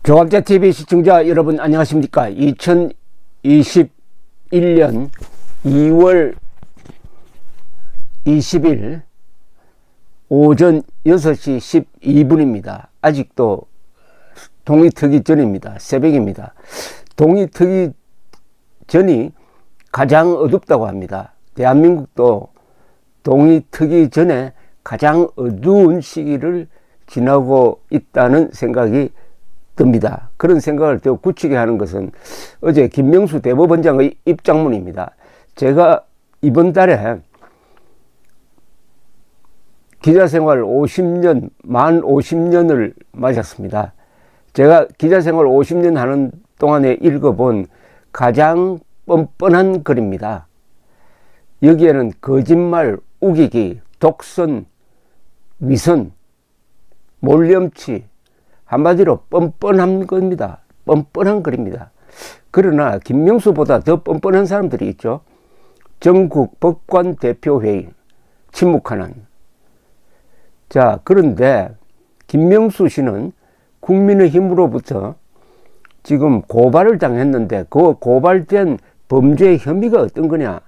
조갑자TV 시청자 여러분 안녕하십니까. 2021년 2월 20일 오전 6시 12분입니다. 아직도 동이 트기 전입니다. 새벽입니다. 동이 트기 전이 가장 어둡다고 합니다. 대한민국도 동이 트기 전에 가장 어두운 시기를 지나고 있다는 생각이 듭니다. 그런 생각을 더 굳히게 하는 것은 어제 김명수 대법원장의 입장문입니다. 제가 이번 달에 기자생활 50년, 만 50년을 맞았습니다. 제가 기자생활 50년 하는 동안에 읽어본 가장 뻔뻔한 글입니다. 여기에는 거짓말, 우기기, 독선, 위선, 몰염치, 한마디로 뻔뻔한 겁니다. 뻔뻔한 글입니다. 그러나 김명수보다 더 뻔뻔한 사람들이 있죠. 전국 법관 대표회의 침묵하는. 자, 그런데 김명수 씨는 국민의힘으로부터 지금 고발을 당했는데 그 고발된 범죄 혐의가 어떤 거냐?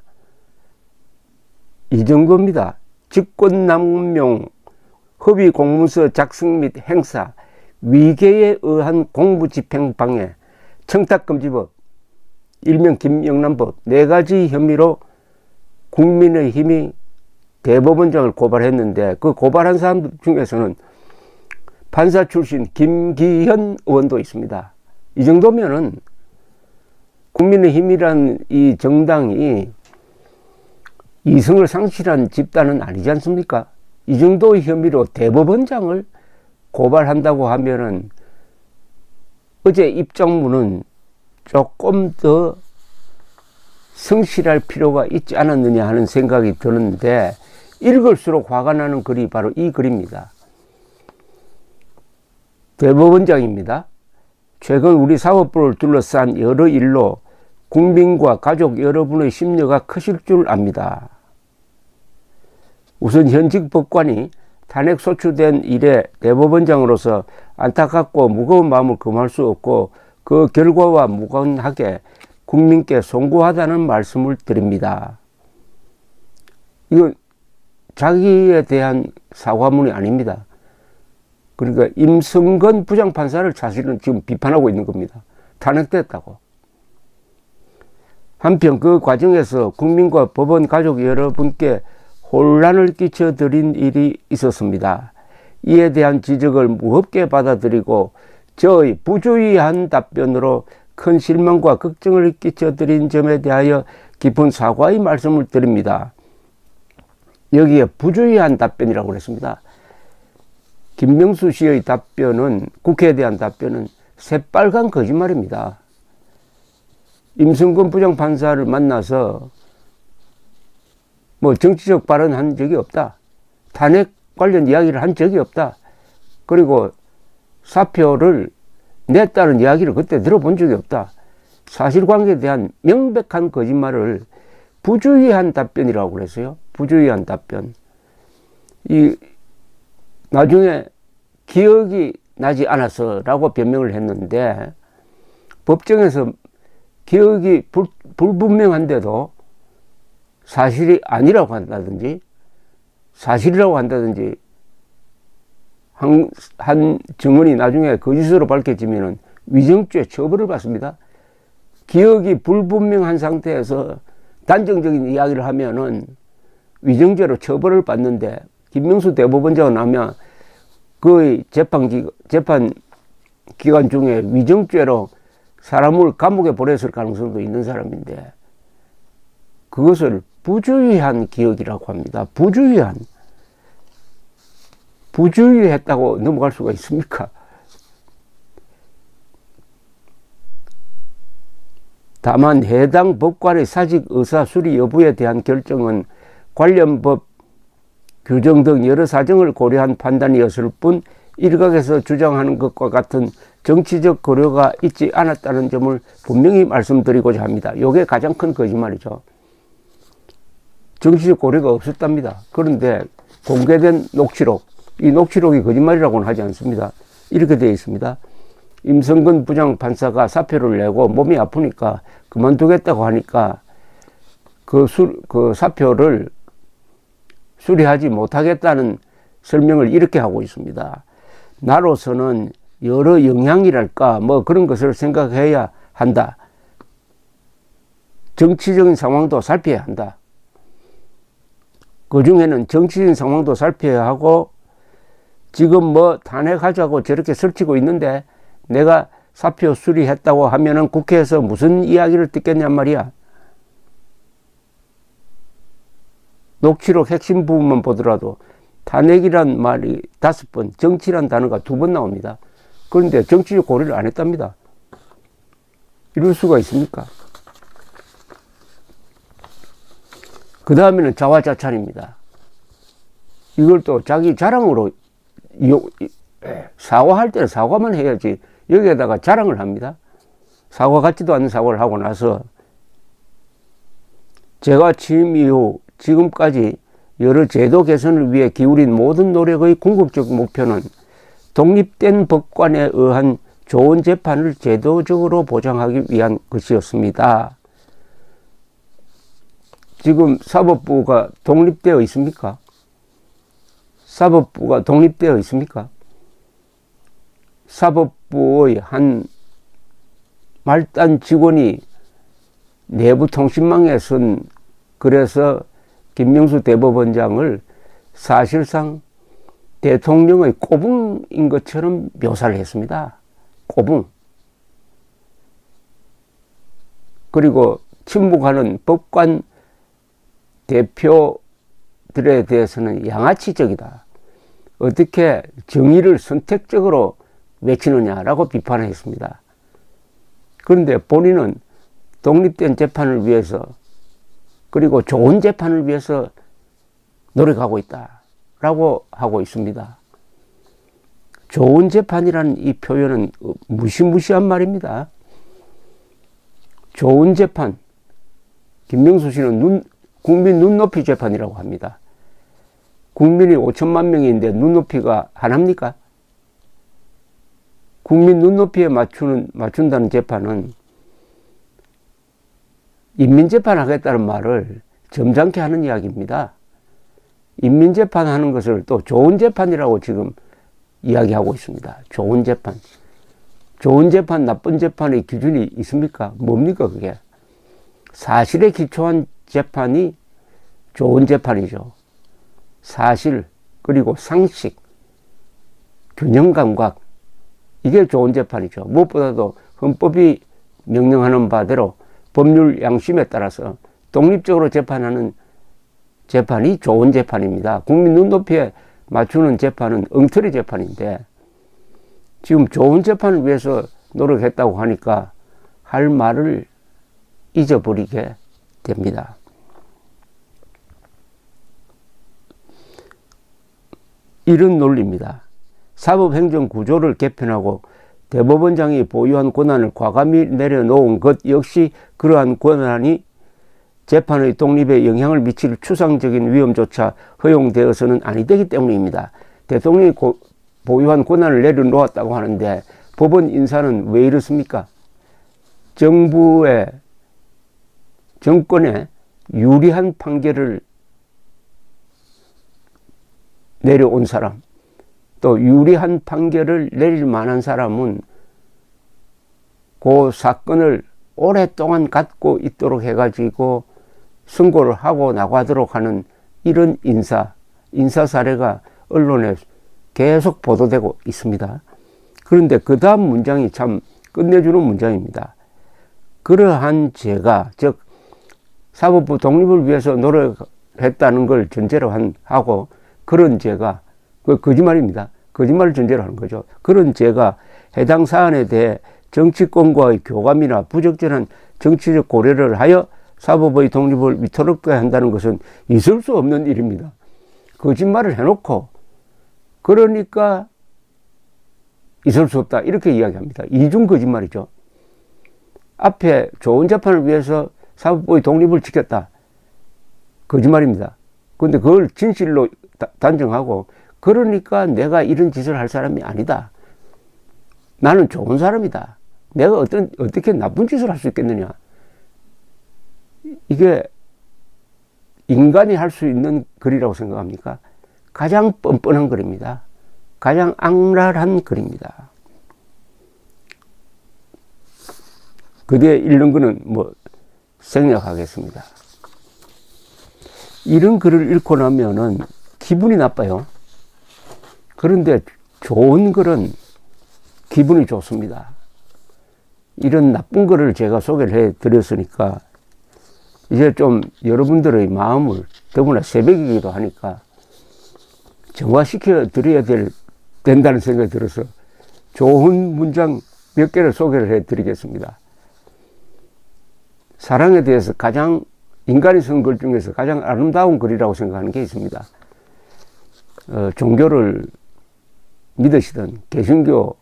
이 정도입니다. 직권남용, 허위 공문서 작성 및 행사, 위계에 의한 공무집행방해, 청탁금지법, 일명 김영란법 4가지 혐의로 국민의힘이 대법원장을 고발했는데 그 고발한 사람 중에서는 판사 출신 김기현 의원도 있습니다. 이 정도면은 국민의힘이란 이 정당이 이성을 상실한 집단은 아니지 않습니까? 이 정도의 혐의로 대법원장을 고발한다고 하면은 어제 입장문은 조금 더 성실할 필요가 있지 않았느냐 하는 생각이 드는데 읽을수록 화가 나는 글이 바로 이 글입니다. 대법원장입니다. 최근 우리 사법부를 둘러싼 여러 일로 국민과 가족 여러분의 심려가 크실 줄 압니다. 우선 현직 법관이 탄핵 소추된 이래 대법원장으로서 안타깝고 무거운 마음을 금할 수 없고 그 결과와 무관하게 국민께 송구하다는 말씀을 드립니다. 이건 자기에 대한 사과문이 아닙니다. 그러니까 임성근 부장판사를 사실은 지금 비판하고 있는 겁니다. 탄핵됐다고. 한편 그 과정에서 국민과 법원 가족 여러분께 혼란을 끼쳐드린 일이 있었습니다. 이에 대한 지적을 무겁게 받아들이고 저의 부주의한 답변으로 큰 실망과 걱정을 끼쳐드린 점에 대하여 깊은 사과의 말씀을 드립니다. 여기에 부주의한 답변이라고 그랬습니다. 김명수 씨의 답변은, 국회에 대한 답변은 새빨간 거짓말입니다. 임성근 부장판사를 만나서 뭐 정치적 발언한 적이 없다. 탄핵 관련 이야기를 한 적이 없다. 그리고 사표를 냈다는 이야기를 그때 들어본 적이 없다. 사실관계에 대한 명백한 거짓말을 부주의한 답변이라고 그랬어요. 부주의한 답변. 나중에 기억이 나지 않아서라고 변명을 했는데 법정에서 기억이 불분명한데도 사실이 아니라고 한다든지 사실이라고 한다든지 한 증언이 나중에 거짓으로 밝혀지면 위증죄 처벌을 받습니다. 기억이 불분명한 상태에서 단정적인 이야기를 하면은 위증죄로 처벌을 받는데 김명수 대법원장은 하면 그 재판 기간 중에 위증죄로 사람을 감옥에 보냈을 가능성도 있는 사람인데 그것을 부주의한 기억이라고 합니다. 부주의했다고 넘어갈 수가 있습니까? 다만 해당 법관의 사직 의사 수리 여부에 대한 결정은 관련 법 규정 등 여러 사정을 고려한 판단이었을 뿐 일각에서 주장하는 것과 같은 정치적 고려가 있지 않았다는 점을 분명히 말씀드리고자 합니다. 이게 가장 큰 거짓말이죠. 정치적 고려가 없었답니다. 그런데 공개된 녹취록, 이 녹취록이 거짓말이라고는 하지 않습니다. 이렇게 되어 있습니다. 임성근 부장판사가 사표를 내고 몸이 아프니까 그만두겠다고 하니까 그 사표를 수리하지 못하겠다는 설명을 이렇게 하고 있습니다. 나로서는 여러 영향이랄까 뭐 그런 것을 생각해야 한다. 정치적인 상황도 살펴야 한다. 그 중에는 정치적인 상황도 살펴야 하고 지금 뭐 탄핵하자고 저렇게 설치고 있는데 내가 사표 수리했다고 하면은 국회에서 무슨 이야기를 듣겠냔 말이야. 녹취록 핵심 부분만 보더라도 탄핵이란 말이 5번, 정치란 단어가 2번 나옵니다. 그런데 정치적 고려를 안 했답니다. 이럴 수가 있습니까? 그 다음에는 자화자찬입니다. 이걸 또 자기 자랑으로 사과할 때는 사과만 해야지 여기에다가 자랑을 합니다. 사과 같지도 않은 사과를 하고 나서 제가 취임 이후 지금까지 여러 제도 개선을 위해 기울인 모든 노력의 궁극적 목표는 독립된 법관에 의한 좋은 재판을 제도적으로 보장하기 위한 것이었습니다. 지금 사법부가 독립되어 있습니까? 사법부가 독립되어 있습니까? 사법부의 한 말단 직원이 내부 통신망에 선 그래서 김명수 대법원장을 사실상 대통령의 꼬붕인 것처럼 묘사를 했습니다. 꼬붕. 그리고 침묵하는 법관 대표들에 대해서는 양아치적이다. 어떻게 정의를 선택적으로 외치느냐라고 비판을 했습니다. 그런데 본인은 독립된 재판을 위해서 그리고 좋은 재판을 위해서 노력하고 있다라고 하고 있습니다. 좋은 재판이라는 이 표현은 무시무시한 말입니다. 좋은 재판, 김명수 씨는 국민 눈높이 재판이라고 합니다. 국민이 5천만 명인데 눈높이가 하나입니까? 국민 눈높이에 맞춘다는 재판은 인민재판 하겠다는 말을 점잖게 하는 이야기입니다. 인민재판 하는 것을 또 좋은 재판이라고 지금 이야기하고 있습니다. 좋은 재판. 좋은 재판, 나쁜 재판의 기준이 있습니까? 뭡니까 그게? 사실에 기초한 재판이 좋은 재판이죠. 사실, 그리고 상식, 균형감각, 이게 좋은 재판이죠. 무엇보다도 헌법이 명령하는 바대로 법률 양심에 따라서 독립적으로 재판하는 재판이 좋은 재판입니다. 국민 눈높이에 맞추는 재판은 엉터리 재판인데 지금 좋은 재판을 위해서 노력했다고 하니까 할 말을 잊어버리게 됩니다. 이런 논리입니다. 사법행정구조를 개편하고 대법원장이 보유한 권한을 과감히 내려놓은 것 역시 그러한 권한이 재판의 독립에 영향을 미칠 추상적인 위험조차 허용되어서는 아니 되기 때문입니다. 대통령이 보유한 권한을 내려놓았다고 하는데 법원 인사는 왜 이렇습니까? 정권에 유리한 판결을 내려온 사람, 또 유리한 판결을 내릴 만한 사람은 그 사건을 오랫동안 갖고 있도록 해가지고 선고를 하고 나가도록 하는 이런 인사 사례가 언론에 계속 보도되고 있습니다. 그런데 그 다음 문장이 참 끝내주는 문장입니다. 그러한 죄가, 즉 사법부 독립을 위해서 노력했다는 걸 전제로 하고 그런 죄가, 그 거짓말입니다. 거짓말을 전제로 하는 거죠. 그런 죄가 해당 사안에 대해 정치권과의 교감이나 부적절한 정치적 고려를 하여 사법의 독립을 위태롭게 한다는 것은 있을 수 없는 일입니다. 거짓말을 해놓고 그러니까 있을 수 없다 이렇게 이야기합니다. 이중 거짓말이죠. 앞에 좋은 재판을 위해서 사법부의 독립을 지켰다. 거짓말입니다. 그런데 그걸 진실로 단정하고 그러니까 내가 이런 짓을 할 사람이 아니다. 나는 좋은 사람이다. 내가 어떻게 나쁜 짓을 할 수 있겠느냐. 이게 인간이 할 수 있는 글이라고 생각합니까? 가장 뻔뻔한 글입니다. 가장 악랄한 글입니다. 그 뒤에 읽는 거는 뭐 생략하겠습니다. 이런 글을 읽고 나면은 기분이 나빠요. 그런데 좋은 글은 기분이 좋습니다. 이런 나쁜 글을 제가 소개를 해 드렸으니까 이제 좀 여러분들의 마음을, 더구나 새벽이기도 하니까 정화시켜 드려야 된다는 생각이 들어서 좋은 문장 몇 개를 소개를 해 드리겠습니다. 사랑에 대해서 인간이 쓴 글 중에서 가장 아름다운 글이라고 생각하는 게 있습니다. 종교를 믿으시던 개신교,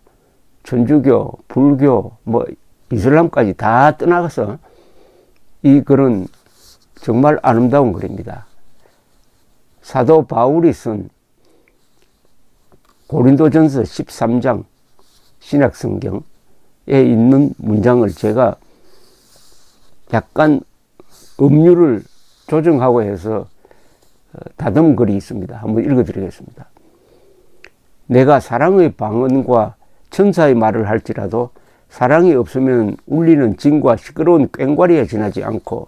천주교, 불교, 뭐 이슬람까지 다 떠나가서 이 글은 정말 아름다운 글입니다. 사도 바울이 쓴 고린도전서 13장 신약성경에 있는 문장을 제가 약간 음률을 조정하고 해서 다듬은 글이 있습니다. 한번 읽어드리겠습니다. 내가 사랑의 방언과 천사의 말을 할지라도 사랑이 없으면 울리는 징과 시끄러운 꽹과리에 지나지 않고,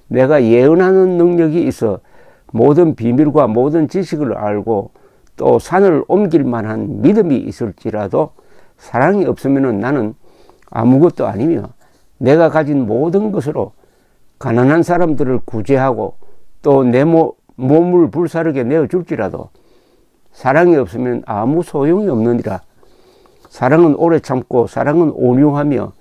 내가 예언하는 능력이 있어 모든 비밀과 모든 지식을 알고 또 산을 옮길 만한 믿음이 있을지라도 사랑이 없으면 나는 아무것도 아니며, 내가 가진 모든 것으로 가난한 사람들을 구제하고 또 내 몸을 불사르게 내어줄지라도 사랑이 없으면 아무 소용이 없느니라. 사랑은 오래 참고 사랑은 온유하며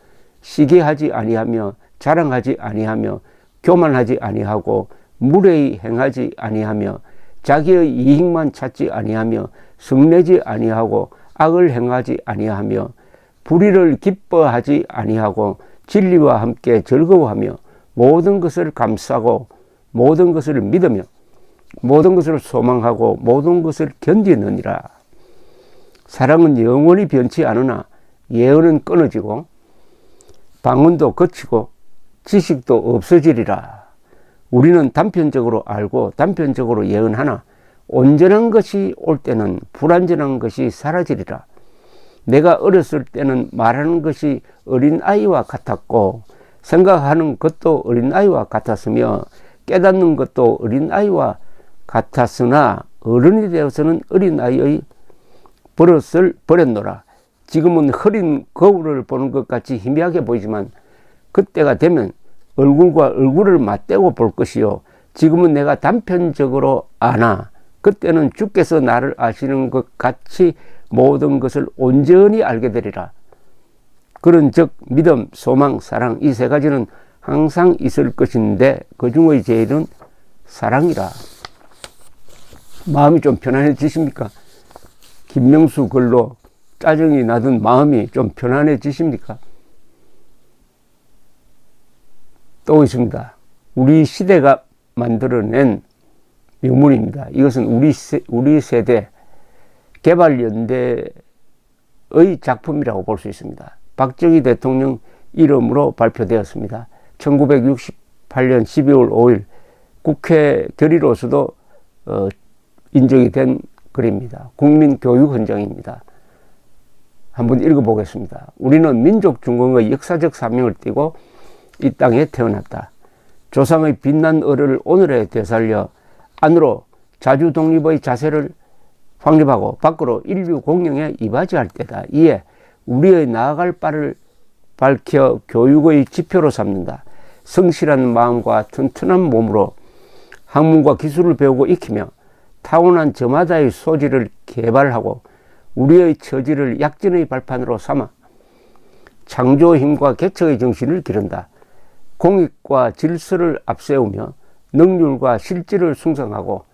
시기하지 아니하며 자랑하지 아니하며 교만하지 아니하고 무례히 행하지 아니하며 자기의 이익만 찾지 아니하며 성내지 아니하고 악을 행하지 아니하며 불의를 기뻐하지 아니하고 진리와 함께 즐거워하며 모든 것을 감싸고 모든 것을 믿으며 모든 것을 소망하고 모든 것을 견디느니라. 사랑은 영원히 변치 않으나 예언은 끊어지고 방언도 거치고 지식도 없어지리라. 우리는 단편적으로 알고 단편적으로 예언하나 온전한 것이 올 때는 불완전한 것이 사라지리라. 내가 어렸을 때는 말하는 것이 어린아이와 같았고 생각하는 것도 어린아이와 같았으며 깨닫는 것도 어린아이와 같았으나 어른이 되어서는 어린아이의 버릇을 버렸노라. 지금은 흐린 거울을 보는 것 같이 희미하게 보이지만 그때가 되면 얼굴과 얼굴을 맞대고 볼 것이요, 지금은 내가 단편적으로 아나 그때는 주께서 나를 아시는 것 같이 모든 것을 온전히 알게 되리라. 그런 즉 믿음, 소망, 사랑, 이 세 가지는 항상 있을 것인데 그 중의 제일은 사랑이라. 마음이 좀 편안해지십니까? 김명수 글로 짜증이 나던 마음이 좀 편안해지십니까? 또 있습니다. 우리 시대가 만들어낸 명문입니다. 이것은 우리 세대 개발연대의 작품이라고 볼 수 있습니다. 박정희 대통령 이름으로 발표되었습니다. 1968년 12월 5일 국회 결의로서도 인정이 된 글입니다. 국민교육헌장입니다. 한번 읽어보겠습니다. 우리는 민족중흥의 역사적 사명을 띠고 이 땅에 태어났다. 조상의 빛난 얼을 오늘에 되살려 안으로 자주독립의 자세를 확립하고 밖으로 인류 공영에 이바지할 때다. 이에 우리의 나아갈 바를 밝혀 교육의 지표로 삼는다. 성실한 마음과 튼튼한 몸으로 학문과 기술을 배우고 익히며 타고난 저마다의 소질을 개발하고 우리의 처지를 약진의 발판으로 삼아 창조 힘과 개척의 정신을 기른다. 공익과 질서를 앞세우며 능률과 실질을 숭상하고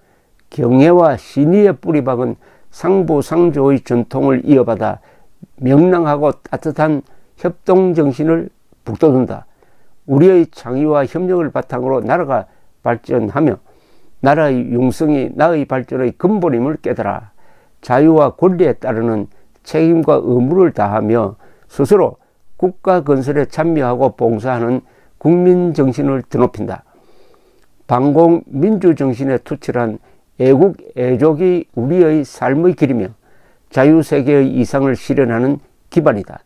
경애와 신의에 뿌리박은 상부상조의 전통을 이어받아 명랑하고 따뜻한 협동정신을 북돋운다. 우리의 창의와 협력을 바탕으로 나라가 발전하며 나라의 융성이 나의 발전의 근본임을 깨달아 자유와 권리에 따르는 책임과 의무를 다하며 스스로 국가 건설에 참여하고 봉사하는 국민 정신을 드높인다. 반공 민주 정신에 투철한 애국 애족이 우리의 삶의 길이며 자유세계의 이상을 실현하는 기반이다.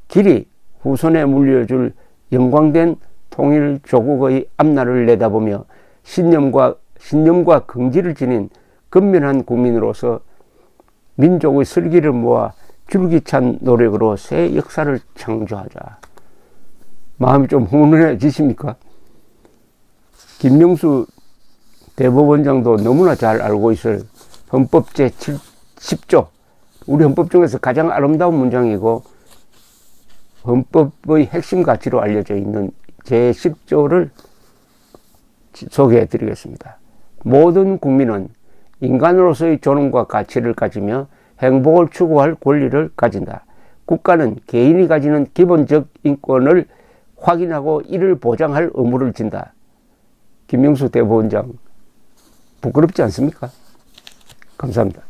길이 후손에 물려줄 영광된 통일조국의 앞날을 내다보며 신념과 긍지를 지닌 근면한 국민으로서 민족의 슬기를 모아 줄기찬 노력으로 새 역사를 창조하자. 마음이 좀 훈훈해지십니까? 김명수 대법원장도 너무나 잘 알고 있을 헌법 제10조, 우리 헌법 중에서 가장 아름다운 문장이고 헌법의 핵심 가치로 알려져 있는 제10조를 소개해 드리겠습니다. 모든 국민은 인간으로서의 존엄과 가치를 가지며 행복을 추구할 권리를 가진다. 국가는 개인이 가지는 기본적 인권을 확인하고 이를 보장할 의무를 진다. 김명수 대법원장 부끄럽지 않습니까? 감사합니다.